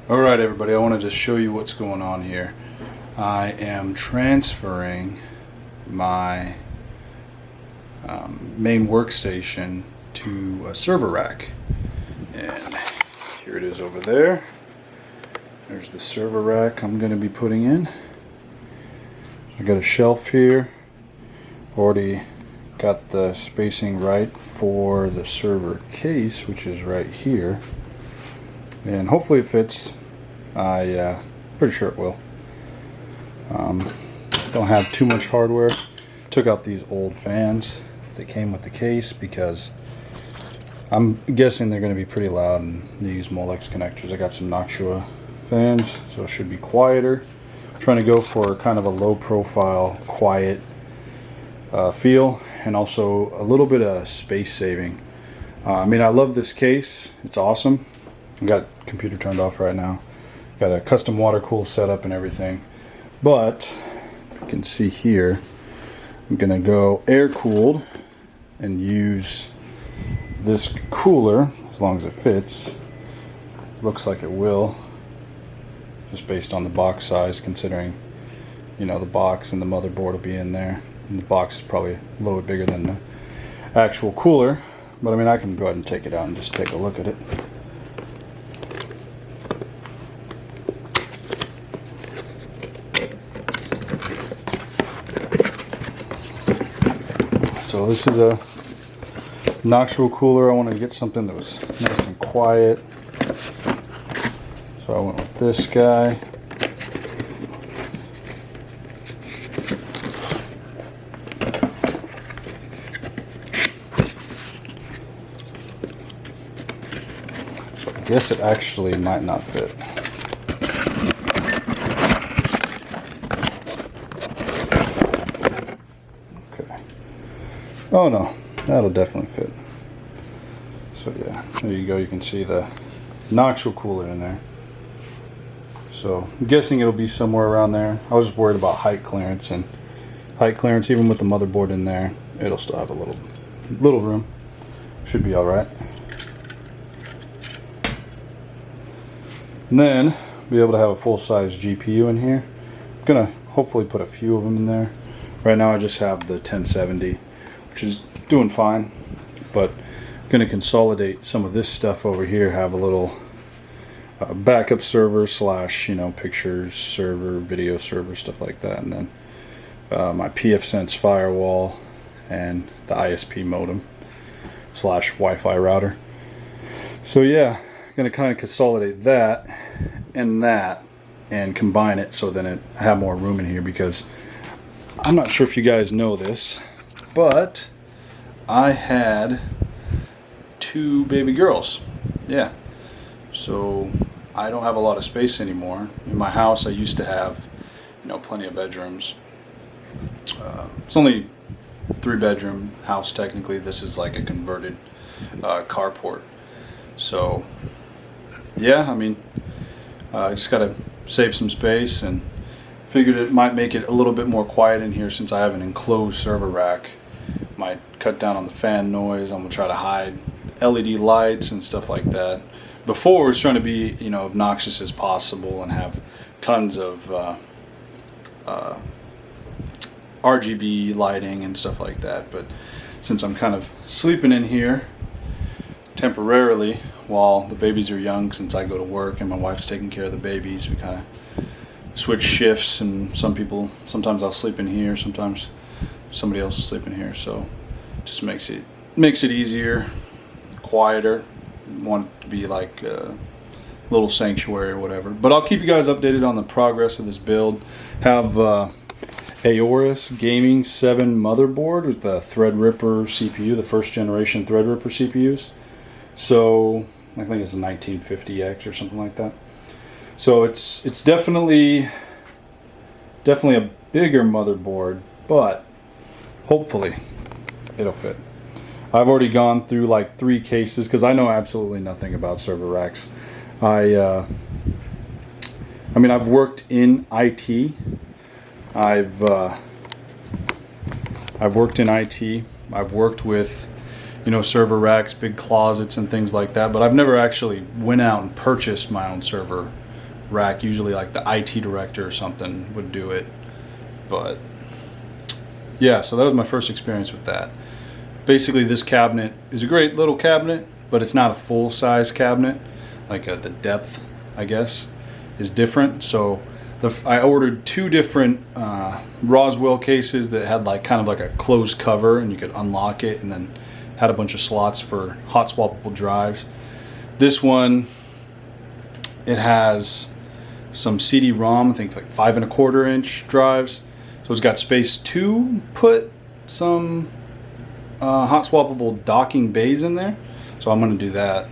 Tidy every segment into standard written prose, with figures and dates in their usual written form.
Alright everybody, I wanted to show you what's going on here. I am transferring my main workstation to a server rack. And here it is over there. There's the server rack I'm going to be putting in. I got a shelf here. Already got the spacing right for the server case, which is right here. And hopefully it fits. Pretty sure it will. Don't have too much hardware. Took out these old fans that came with the case because I'm guessing they're going to be pretty loud and they use Molex connectors. I got some Noctua fans, so it should be quieter. I'm trying to go for kind of a low profile, quiet feel, and also a little bit of space saving. I mean, I love this case. It's awesome. I got computer turned off right now. Got a custom water cool setup and everything. But you can see here, I'm gonna go air cooled and use this cooler as long as it fits. Looks like it will, just based on the box size, considering, you know, the box and the motherboard will be in there. And the box is probably a little bit bigger than the actual cooler. But I mean, I can go ahead and take it out and just take a look at it. So this is a Noctua cooler. I wanted to get something that was nice and quiet. So I went with this guy. I guess it actually might not fit. Oh no, that'll definitely fit. So yeah, there you go. You can see the Noctua cooler in there. So I'm guessing it'll be somewhere around there. I was just worried about height clearance, and height clearance, even with the motherboard in there, it'll still have a little room. Should be all right. And then be able to have a full-size GPU in here. I'm gonna hopefully put a few of them in there. Right now I just have the 1070. Which is doing fine, but I'm going to consolidate some of this stuff over here, have a little backup server slash, you know, pictures server, video server, stuff like that, and then my pfSense firewall and the ISP modem slash Wi-Fi router. So yeah, I'm going to kind of consolidate that and combine it so then I have more room in here, because I'm not sure if you guys know this, but I had 2 baby girls. Yeah. So I don't have a lot of space anymore. In my house I used to have, you know, plenty of bedrooms. It's only 3-bedroom house technically. This is like a converted carport. So yeah, I mean, I just gotta save some space, and figured it might make it a little bit more quiet in here since I have an enclosed server rack. Might cut down on the fan noise. I'm gonna try to hide LED lights and stuff like that. Before, it was trying to be, you know, obnoxious as possible and have tons of RGB lighting and stuff like that. But since I'm kind of sleeping in here temporarily while the babies are young, since I go to work and my wife's taking care of the babies, we kind of switch shifts, and sometimes I'll sleep in here, sometimes somebody else will sleep in here. So just makes it easier, quieter. Want it to be like a little sanctuary or whatever. But I'll keep you guys updated on the progress of this build. Have Aorus Gaming 7 motherboard with the threadripper CPU, the first generation threadripper CPUs. So I think it's a 1950X or something like that. So it's definitely a bigger motherboard, but hopefully it'll fit. I've already gone through like 3 cases because I know absolutely nothing about server racks. I mean, I've worked in IT. I've worked in IT. I've worked with, you know, server racks, big closets and things like that, but I've never actually went out and purchased my own server rack. Usually like the IT director or something would do it. But yeah, so that was my first experience with that. Basically, this cabinet is a great little cabinet, but it's not a full-size cabinet. Like the depth, I guess, is different. So I ordered 2 different Roswell cases that had like kind of like a closed cover, and you could unlock it, and then had a bunch of slots for hot swappable drives. This one, it has some CD-ROM, I think like 5 1/4 inch drives. So it's got space to put some hot swappable docking bays in there. So I'm going to do that.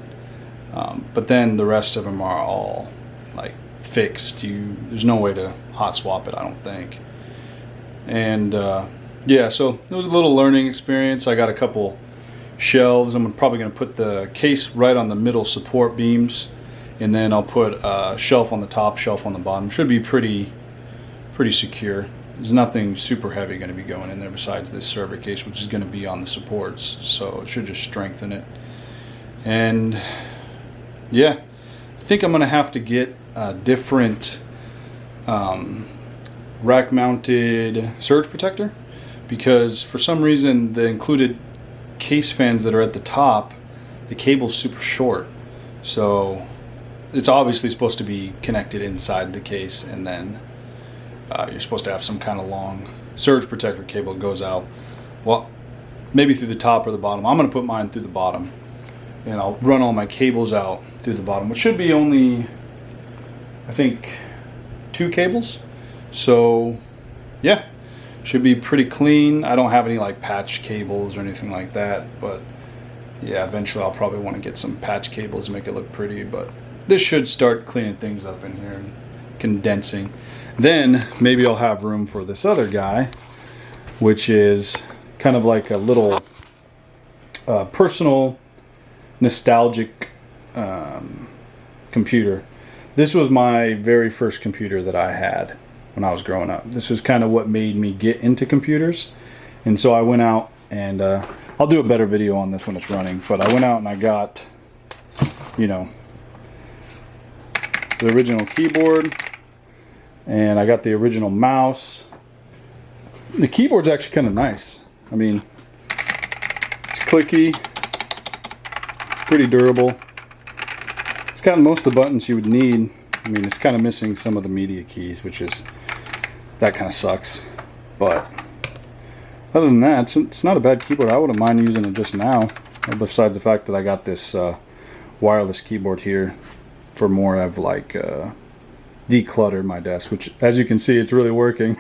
But then the rest of them are all like fixed. There's no way to hot swap it, I don't think. And yeah, so it was a little learning experience. I got a couple shelves. I'm probably going to put the case right on the middle support beams, and then I'll put a shelf on the top, shelf on the bottom. Should be pretty secure. There's nothing super heavy going to be going in there besides this server case, which is going to be on the supports, so it should just strengthen it. And yeah, I think I'm going to have to get a different rack mounted surge protector, because for some reason the included case fans that are at the top, the cable's super short. So it's obviously supposed to be connected inside the case, and then you're supposed to have some kind of long surge protector cable that goes out, well, maybe through the top or the bottom. I'm going to put mine through the bottom, and I'll run all my cables out through the bottom, which should be only, I think, 2 cables. So yeah, should be pretty clean. I don't have any like patch cables or anything like that, but yeah, eventually I'll probably want to get some patch cables to make it look pretty. But this should start cleaning things up in here and condensing. Then maybe I'll have room for this other guy, which is kind of like a little personal nostalgic computer. This was my very first computer that I had when I was growing up. This is kind of what made me get into computers. And so I went out and I'll do a better video on this when it's running, but I went out and I got, you know, the original keyboard, and I got the original mouse. The keyboard's actually kind of nice. I mean, it's clicky, pretty durable. It's got most of the buttons you would need. I mean, it's kind of missing some of the media keys, which is, that kind of sucks. But other than that, it's not a bad keyboard. I wouldn't mind using it just now, besides the fact that I got this wireless keyboard here for more of like declutter my desk, which, as you can see, it's really working.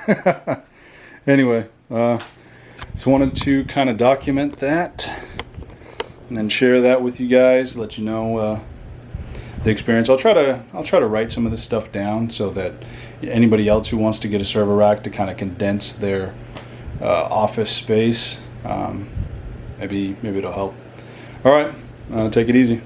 Anyway, just wanted to kind of document that and then share that with you guys, let you know the experience. I'll try to write some of this stuff down so that anybody else who wants to get a server rack to kind of condense their office space, maybe it'll help. All right, take it easy.